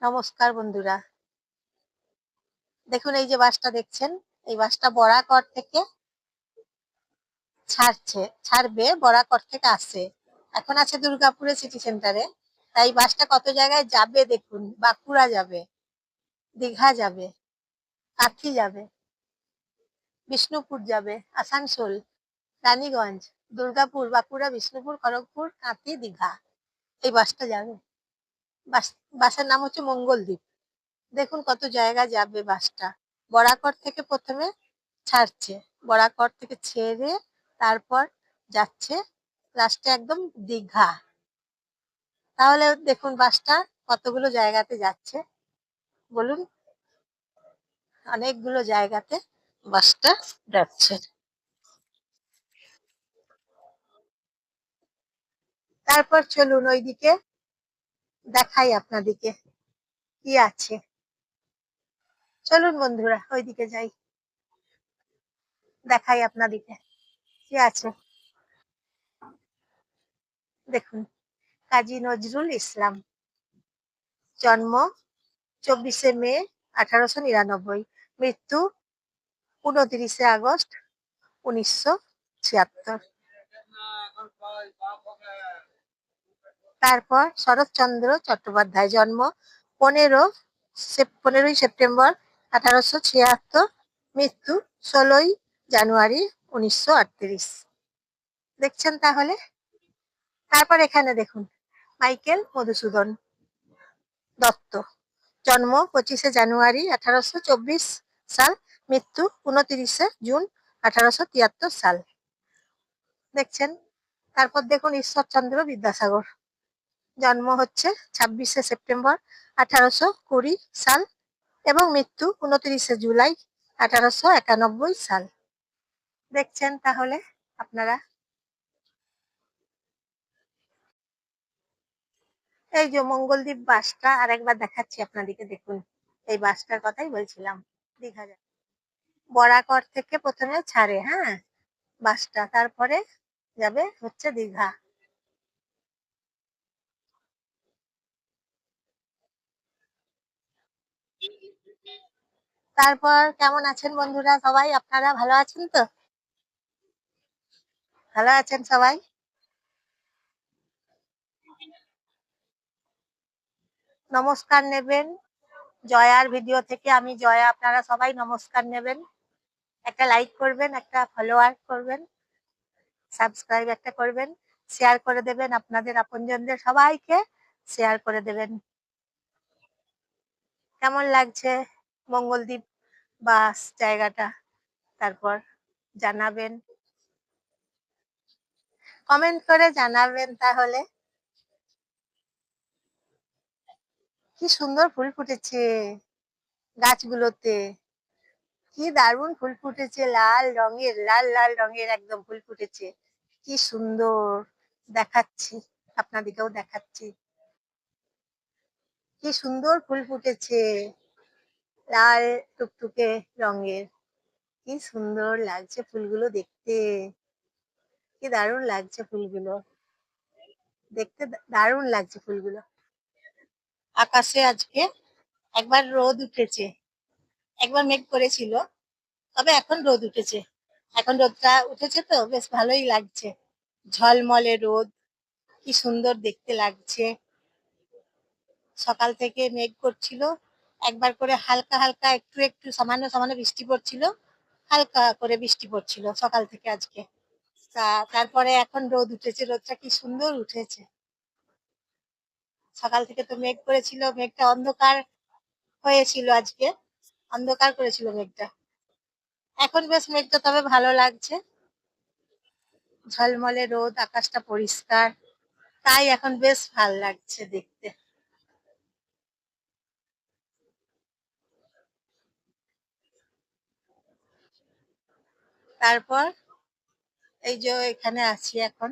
নমস্কার বন্ধুরা। দেখুন এই যে বাসটা দেখছেন, এই বাসটা বরাকর থেকে ছাড়বে বরাকর থেকে আসছে। এখন আছে দুর্গাপুরে সিটি সেন্টারে। তাই বাসটা কত জায়গায় যাবে দেখুন, বাঁকুড়া যাবে, দীঘা যাবে, কাঁথি যাবে, বিষ্ণুপুর যাবে, আসানসোল, রানীগঞ্জ, দুর্গাপুর, বাঁকুড়া, বিষ্ণুপুর, খড়গপুর, কাঁথি, দীঘা। এই বাসটা যাবে। বাসের নাম হচ্ছে মঙ্গলদ্বীপ। দেখুন কত জায়গা যাবে বাসটা। বরাকর থেকে প্রথমে ছাড়ছে, বরাকর থেকে ছেড়ে তারপর যাচ্ছে লাস্টে একদম দীঘা। তাহলে দেখুন বাসটা কতগুলো জায়গাতে যাচ্ছে বলুন, অনেকগুলো জায়গাতে বাসটা যাচ্ছে। তারপর চলুন ওইদিকে দেখাই আপনাদিকে কি আছে। চলুন বন্ধুরা ওইদিকে যাই, দেখাই আপনাদিকে কি আছে। দেখুন, কাজী নজরুল ইসলাম, জন্ম 24শে মে 1899, মৃত্যু 29শে আগস্ট 1976। তারপর শরৎচন্দ্র চট্টোপাধ্যায়, জন্ম 15ই সেপ্টেম্বর 1876, মৃত্যু 16ই জানুয়ারি 1938। দেখছেন তাহলে। তারপর এখানে দেখুন, মাইকেল মধুসূদন দত্ত, জন্ম 25শে জানুয়ারি 1824 সাল, মৃত্যু 29শে জুন 1873 সাল। দেখছেন। তারপর দেখুন ঈশ্বরচন্দ্র বিদ্যাসাগর, জন্ম হচ্ছে 26শে সেপ্টেম্বর 1820 সাল এবং মৃত্যু 29শে জুলাই 1891 সাল। দেখছেন তাহলে আপনারা। এই যে মঙ্গলদ্বীপ বাসটা আর একবার দেখাচ্ছি আপনাদেরকে, দেখুন এই বাসটার কথাই বলছিলাম। দীঘা যায়, বরাকর থেকে প্রথমে ছাড়ে, হ্যাঁ, বাসটা, তারপরে যাবে হচ্ছে দীঘা। তারপর কেমন আছেন বন্ধুরা সবাই? আপনারা ভালো আছেন তো? ভালো আছেন সবাই? নমস্কার নেবেন জয়ার ভিডিও থেকে। আমি জয়া, আপনারা সবাই নমস্কার নেবেন। একটা লাইক করবেন, একটা ফলোয়ার করবেন, সাবস্ক্রাইব একটা করবেন, শেয়ার করে দেবেন, আপনাদের আপনজনদের সবাইকে শেয়ার করে দেবেন। কেমন লাগছে মঙ্গলদ্বীপ বাস জায়গাটা? তারপর জানাবেন, কমেন্ট করে জানাবেন তাহলে। কি সুন্দর ফুল ফুটেছে গাছগুলোতে, কি দারুণ ফুল ফুটেছে, লাল রঙের, লাল লাল রঙের একদম ফুল ফুটেছে। কি সুন্দর, দেখাচ্ছি, আপনাদেরকেও দেখাচ্ছি। কি সুন্দর ফুল ফুটেছে, লাল টুকটুকে রঙের। কি সুন্দর লাগছে ফুলগুলো দেখতে, কি দারুণ লাগছে ফুলগুলো দেখতে, দারুণ লাগছে ফুলগুলো। আকাশে আজকে একবার রোদ উঠেছে, একবার মেঘ করেছিল, তবে এখন রোদ উঠেছে। এখন রোদটা উঠেছে তো বেশ ভালোই লাগছে, ঝলমলে রোদ, কি সুন্দর দেখতে লাগছে। সকাল থেকে মেঘ করছিল, একবার করে হালকা হালকা একটু একটু সামান্য সামান্য বৃষ্টি পড়ছিল, হালকা করে বৃষ্টি পড়ছিল সকাল থেকে আজকে। তারপরে এখন রোদ উঠেছে, রোদটা কি সুন্দর উঠেছে। সকাল থেকে তো মেঘ করেছিল, মেঘটা অন্ধকার হয়েছিল আজকে, অন্ধকার করেছিল মেঘটা। এখন বেশ মেঘটা তবে ভালো লাগছে, ঝলমলে রোদ, আকাশটা পরিষ্কার, তাই এখন বেশ ভালো লাগছে দেখতে। তারপর এই যে এখানে আছি এখন,